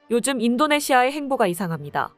요즘 인도네시아의 행보가 이상합니다.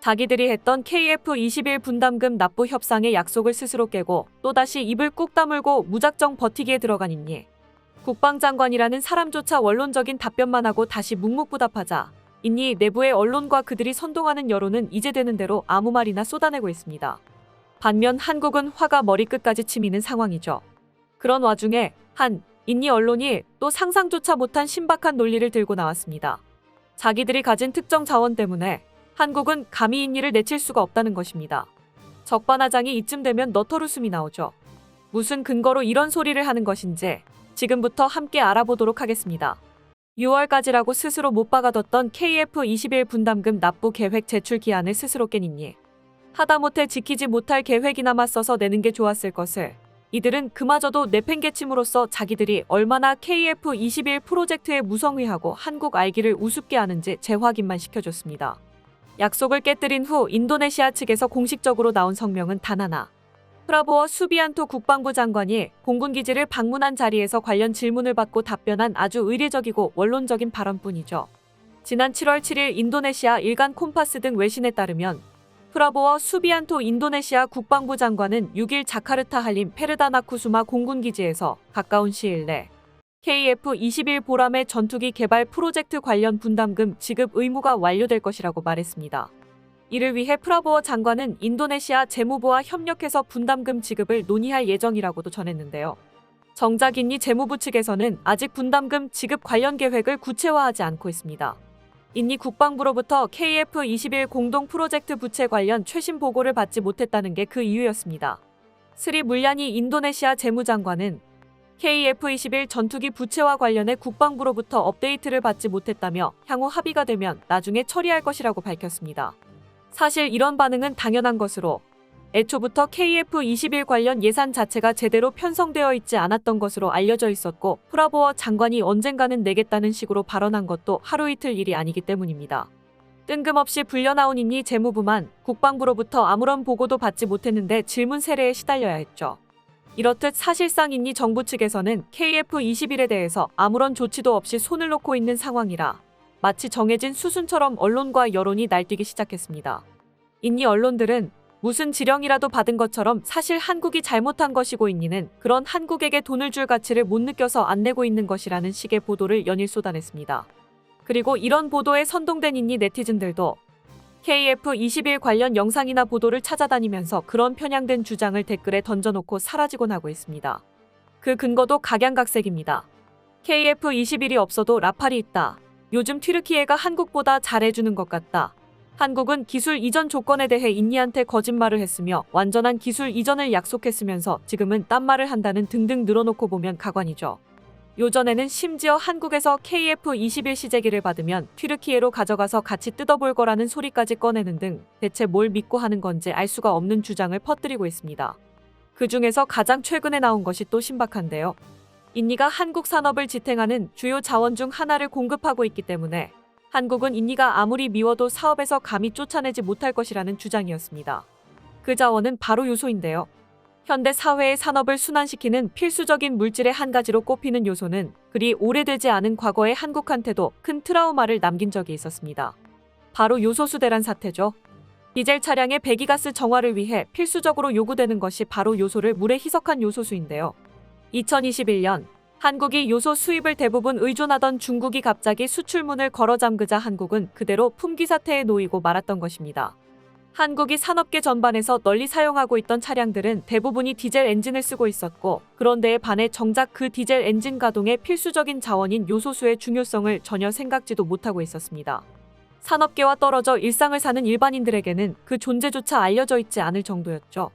자기들이 했던 KF-21 분담금 납부 협상의 약속을 스스로 깨고 또다시 입을 꾹 다물고 무작정 버티기에 들어간 인니. 국방장관이라는 사람조차 원론적인 답변만 하고 다시 묵묵부답하자 인니 내부의 언론과 그들이 선동하는 여론은 이제 되는 대로 아무 말이나 쏟아내고 있습니다. 반면 한국은 화가 머리끝까지 치미는 상황이죠. 그런 와중에 한 인니 언론이 또 상상조차 못한 신박한 논리를 들고 나왔습니다. 자기들이 가진 특정 자원 때문에 한국은 감히 인니를 내칠 수가 없다는 것입니다. 적반하장이 이쯤 되면 너터웃음이 나오죠. 무슨 근거로 이런 소리를 하는 것인지 지금부터 함께 알아보도록 하겠습니다. 6월까지라고 스스로 못 박아뒀던 KF-21 분담금 납부 계획 제출 기한을 스스로 깬 인니. 하다못해 지키지 못할 계획이나마 써서 내는 게 좋았을 것을 이들은 그마저도 내팽개침으로써 자기들이 얼마나 KF-21 프로젝트에 무성의하고 한국 알기를 우습게 하는지 재확인만 시켜줬습니다. 약속을 깨뜨린 후 인도네시아 측에서 공식적으로 나온 성명은 단 하나. 프라보워 수비안토 국방부 장관이 공군기지를 방문한 자리에서 관련 질문을 받고 답변한 아주 의례적이고 원론적인 발언뿐이죠. 지난 7월 7일 인도네시아 일간 콤파스 등 외신에 따르면 프라보워 수비안토 인도네시아 국방부 장관은 6일 자카르타 할림 페르다나쿠수마 공군기지에서 가까운 시일 내 KF-21 보람의 전투기 개발 프로젝트 관련 분담금 지급 의무가 완료될 것이라고 말했습니다. 이를 위해 프라보워 장관은 인도네시아 재무부와 협력해서 분담금 지급을 논의할 예정이라고도 전했는데요. 정작 인니 재무부 측에서는 아직 분담금 지급 관련 계획을 구체화하지 않고 있습니다. 인니 국방부로부터 KF-21 공동 프로젝트 부채 관련 최신 보고를 받지 못했다는 게 그 이유였습니다. 스리 물야니 인도네시아 재무장관은 KF-21 전투기 부채와 관련해 국방부로부터 업데이트를 받지 못했다며 향후 합의가 되면 나중에 처리할 것이라고 밝혔습니다. 사실 이런 반응은 당연한 것으로 애초부터 KF-21 관련 예산 자체가 제대로 편성되어 있지 않았던 것으로 알려져 있었고 프라보워 장관이 언젠가는 내겠다는 식으로 발언한 것도 하루 이틀 일이 아니기 때문입니다. 뜬금없이 불려나온 인니 재무부만 국방부로부터 아무런 보고도 받지 못했는데 질문 세례에 시달려야 했죠. 이렇듯 사실상 인니 정부 측에서는 KF-21에 대해서 아무런 조치도 없이 손을 놓고 있는 상황이라 마치 정해진 수순처럼 언론과 여론이 날뛰기 시작했습니다. 인니 언론들은 무슨 지령이라도 받은 것처럼 사실 한국이 잘못한 것이고 인니는 그런 한국에게 돈을 줄 가치를 못 느껴서 안 내고 있는 것이라는 식의 보도를 연일 쏟아냈습니다. 그리고 이런 보도에 선동된 인니 네티즌들도 KF-21 관련 영상이나 보도를 찾아다니면서 그런 편향된 주장을 댓글에 던져놓고 사라지곤 하고 있습니다. 그 근거도 각양각색입니다. KF-21이 없어도 라팔이 있다. 요즘 튀르키예가 한국보다 잘해주는 것 같다. 한국은 기술 이전 조건에 대해 인니한테 거짓말을 했으며 완전한 기술 이전을 약속했으면서 지금은 딴말을 한다는 등등 늘어놓고 보면 가관이죠. 요전에는 심지어 한국에서 KF-21 시제기를 받으면 튀르키예로 가져가서 같이 뜯어볼 거라는 소리까지 꺼내는 등 대체 뭘 믿고 하는 건지 알 수가 없는 주장을 퍼뜨리고 있습니다. 그 중에서 가장 최근에 나온 것이 또 신박한데요. 인니가 한국 산업을 지탱하는 주요 자원 중 하나를 공급하고 있기 때문에 한국은 인니가 아무리 미워도 사업에서 감히 쫓아내지 못할 것이라는 주장이었습니다. 그 자원은 바로 요소인데요. 현대 사회의 산업을 순환시키는 필수적인 물질의 한 가지로 꼽히는 요소는 그리 오래되지 않은 과거에 한국한테도 큰 트라우마를 남긴 적이 있었습니다. 바로 요소수 대란 사태죠. 디젤 차량의 배기가스 정화를 위해 필수적으로 요구되는 것이 바로 요소를 물에 희석한 요소수인데요. 2021년 한국이 요소 수입을 대부분 의존하던 중국이 갑자기 수출문을 걸어 잠그자 한국은 그대로 품귀 사태에 놓이고 말았던 것입니다. 한국이 산업계 전반에서 널리 사용하고 있던 차량들은 대부분이 디젤 엔진을 쓰고 있었고 그런데에 반해 정작 그 디젤 엔진 가동의 필수적인 자원인 요소수의 중요성을 전혀 생각지도 못하고 있었습니다. 산업계와 떨어져 일상을 사는 일반인들에게는 그 존재조차 알려져 있지 않을 정도였죠.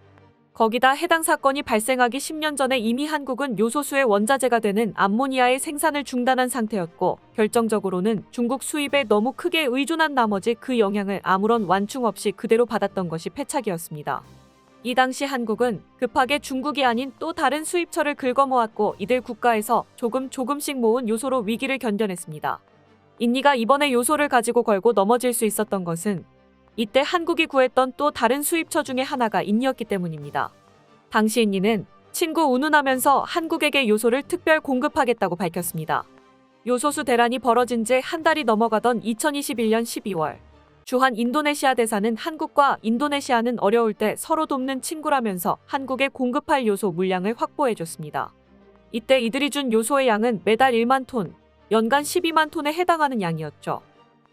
거기다 해당 사건이 발생하기 10년 전에 이미 한국은 요소수의 원자재가 되는 암모니아의 생산을 중단한 상태였고 결정적으로는 중국 수입에 너무 크게 의존한 나머지 그 영향을 아무런 완충 없이 그대로 받았던 것이 패착이었습니다. 이 당시 한국은 급하게 중국이 아닌 또 다른 수입처를 긁어모았고 이들 국가에서 조금씩 모은 요소로 위기를 견뎌냈습니다. 인니가 이번에 요소를 가지고 걸고 넘어질 수 있었던 것은 이때 한국이 구했던 또 다른 수입처 중에 하나가 인니였기 때문입니다. 당시 인니는 친구 운운하면서 한국에게 요소를 특별 공급하겠다고 밝혔습니다. 요소수 대란이 벌어진 지 한 달이 넘어가던 2021년 12월, 주한 인도네시아 대사는 한국과 인도네시아는 어려울 때 서로 돕는 친구라면서 한국에 공급할 요소 물량을 확보해줬습니다. 이때 이들이 준 요소의 양은 매달 1만 톤, 연간 12만 톤에 해당하는 양이었죠.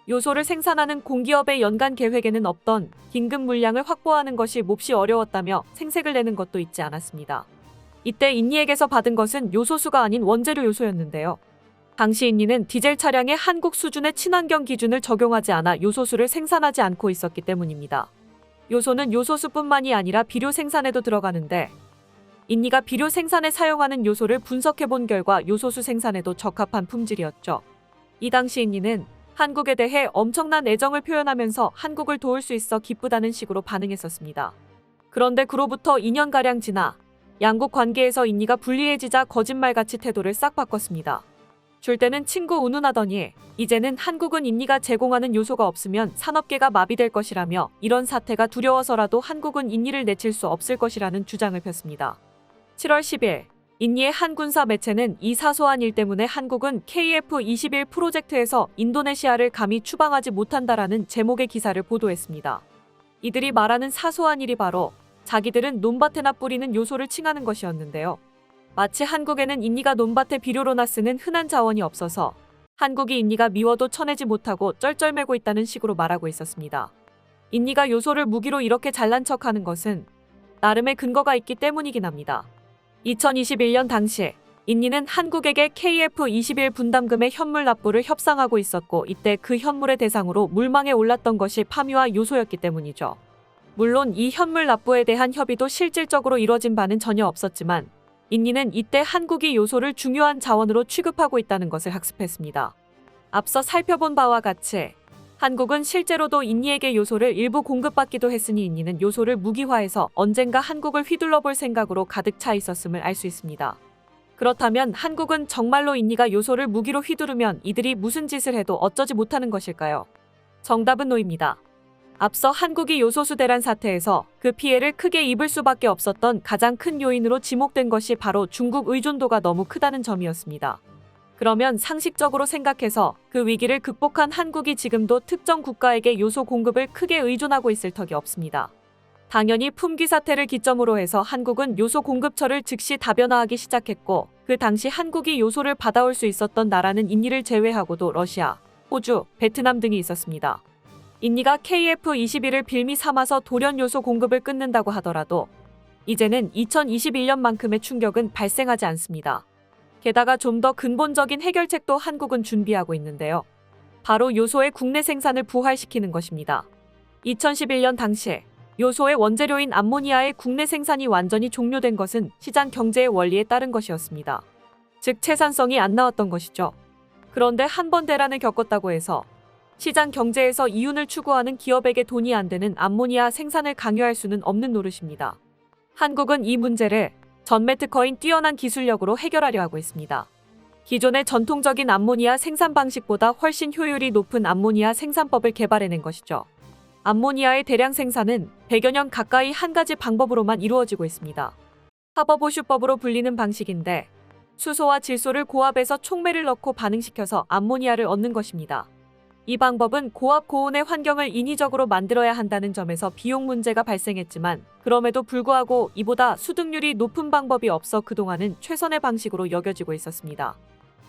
요소를 생산하는 공기업의 연간 계획에는 없던 긴급 물량을 확보하는 것이 몹시 어려웠다며 생색을 내는 것도 잊지 않았습니다. 이때 인니에게서 받은 것은 요소수가 아닌 원재료 요소였는데요. 당시 인니는 디젤 차량에 한국 수준의 친환경 기준을 적용하지 않아 요소수를 생산하지 않고 있었기 때문입니다. 요소는 요소수뿐만이 아니라 비료 생산에도 들어가는데 인니가 비료 생산에 사용하는 요소를 분석해본 결과 요소수 생산에도 적합한 품질이었죠. 이 당시 인니는 한국에 대해 엄청난 애정을 표현하면서 한국을 도울 수 있어 기쁘다는 식으로 반응했었습니다. 그런데 그로부터 2년가량 지나 양국 관계에서 인니가 불리해지자 거짓말같이 태도를 싹 바꿨습니다. 줄 때는 친구 운운하더니 이제는 한국은 인니가 제공하는 요소가 없으면 산업계가 마비될 것이라며 이런 사태가 두려워서라도 한국은 인니를 내칠 수 없을 것이라는 주장을 폈습니다. 7월 10일 인니의 한 군사 매체는 이 사소한 일 때문에 한국은 KF-21 프로젝트에서 인도네시아를 감히 추방하지 못한다라는 제목의 기사를 보도했습니다. 이들이 말하는 사소한 일이 바로 자기들은 논밭에나 뿌리는 요소를 칭하는 것이었는데요. 마치 한국에는 인니가 논밭에 비료로나 쓰는 흔한 자원이 없어서 한국이 인니가 미워도 쳐내지 못하고 쩔쩔매고 있다는 식으로 말하고 있었습니다. 인니가 요소를 무기로 이렇게 잘난 척하는 것은 나름의 근거가 있기 때문이긴 합니다. 2021년 당시 인니는 한국에게 KF-21 분담금의 현물 납부를 협상하고 있었고 이때 그 현물의 대상으로 물망에 올랐던 것이 파묘와 요소였기 때문이죠. 물론 이 현물 납부에 대한 협의도 실질적으로 이뤄진 바는 전혀 없었지만 인니는 이때 한국이 요소를 중요한 자원으로 취급하고 있다는 것을 학습했습니다. 앞서 살펴본 바와 같이 한국은 실제로도 인니에게 요소를 일부 공급받기도 했으니 인니는 요소를 무기화해서 언젠가 한국을 휘둘러 볼 생각으로 가득 차 있었음을 알 수 있습니다. 그렇다면 한국은 정말로 인니가 요소를 무기로 휘두르면 이들이 무슨 짓을 해도 어쩌지 못하는 것일까요? 정답은 노입니다. 앞서 한국이 요소수 대란 사태에서 그 피해를 크게 입을 수밖에 없었던 가장 큰 요인으로 지목된 것이 바로 중국 의존도가 너무 크다는 점이었습니다. 그러면 상식적으로 생각해서 그 위기를 극복한 한국이 지금도 특정 국가에게 요소 공급을 크게 의존하고 있을 턱이 없습니다. 당연히 품귀 사태를 기점으로 해서 한국은 요소 공급처를 즉시 다변화하기 시작했고 그 당시 한국이 요소를 받아올 수 있었던 나라는 인니를 제외하고도 러시아, 호주, 베트남 등이 있었습니다. 인니가 KF-21을 빌미 삼아서 돌연 요소 공급을 끊는다고 하더라도 이제는 2021년만큼의 충격은 발생하지 않습니다. 게다가 좀 더 근본적인 해결책도 한국은 준비하고 있는데요. 바로 요소의 국내 생산을 부활시키는 것입니다. 2011년 당시 요소의 원재료인 암모니아의 국내 생산이 완전히 종료된 것은 시장 경제의 원리에 따른 것이었습니다. 즉 채산성이 안 나왔던 것이죠. 그런데 한 번 대란을 겪었다고 해서 시장 경제에서 이윤을 추구하는 기업에게 돈이 안 되는 암모니아 생산을 강요할 수는 없는 노릇입니다. 한국은 이 문제를 전매 특허인 뛰어난 기술력으로 해결하려 하고 있습니다. 기존의 전통적인 암모니아 생산 방식보다 훨씬 효율이 높은 암모니아 생산법을 개발해낸 것이죠. 암모니아의 대량 생산은 100여 년 가까이 한 가지 방법으로만 이루어지고 있습니다. 하버보슈법으로 불리는 방식인데 수소와 질소를 고압해서 촉매를 넣고 반응시켜서 암모니아를 얻는 것입니다. 이 방법은 고압 고온의 환경을 인위적으로 만들어야 한다는 점에서 비용 문제가 발생했지만 그럼에도 불구하고 이보다 수득률이 높은 방법이 없어 그동안은 최선의 방식으로 여겨지고 있었습니다.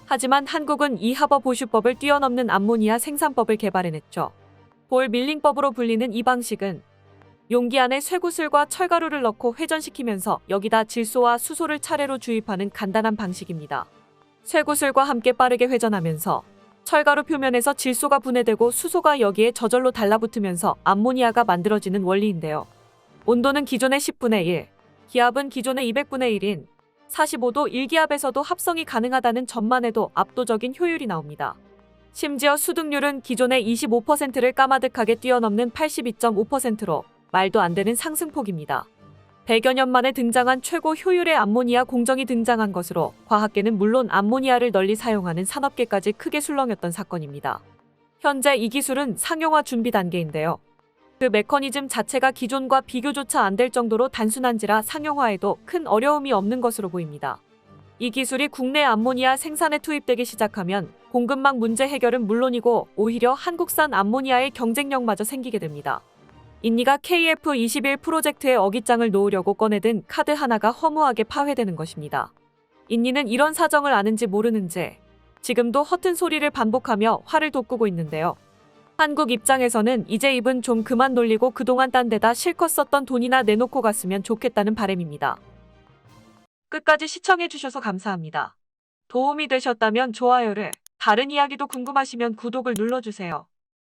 하지만 한국은 이 하버보슈법을 뛰어넘는 암모니아 생산법을 개발해냈죠. 볼 밀링법으로 불리는 이 방식은 용기 안에 쇠구슬과 철가루를 넣고 회전시키면서 여기다 질소와 수소를 차례로 주입하는 간단한 방식입니다. 쇠구슬과 함께 빠르게 회전하면서 철가루 표면에서 질소가 분해되고 수소가 여기에 저절로 달라붙으면서 암모니아가 만들어지는 원리인데요. 온도는 기존의 10분의 1, 기압은 기존의 200분의 1인 45도 1기압에서도 합성이 가능하다는 점만 해도 압도적인 효율이 나옵니다. 심지어 수득률은 기존의 25%를 까마득하게 뛰어넘는 82.5%로 말도 안 되는 상승폭입니다. 100여 년 만에 등장한 최고 효율의 암모니아 공정이 등장한 것으로 과학계는 물론 암모니아를 널리 사용하는 산업계까지 크게 술렁였던 사건입니다. 현재 이 기술은 상용화 준비 단계인데요. 그 메커니즘 자체가 기존과 비교조차 안 될 정도로 단순한지라 상용화에도 큰 어려움이 없는 것으로 보입니다. 이 기술이 국내 암모니아 생산에 투입되기 시작하면 공급망 문제 해결은 물론이고 오히려 한국산 암모니아의 경쟁력마저 생기게 됩니다. 인니가 KF21 프로젝트에 어깃장을 놓으려고 꺼내든 카드 하나가 허무하게 파회되는 것입니다. 인니는 이런 사정을 아는지 모르는지 지금도 허튼 소리를 반복하며 화를 돋구고 있는데요. 한국 입장에서는 이제 입은 좀 그만 돌리고 그동안 딴 데다 실컷 썼던 돈이나 내놓고 갔으면 좋겠다는 바람입니다. 끝까지 시청해주셔서 감사합니다. 도움이 되셨다면 좋아요를, 다른 이야기도 궁금하시면 구독을 눌러주세요.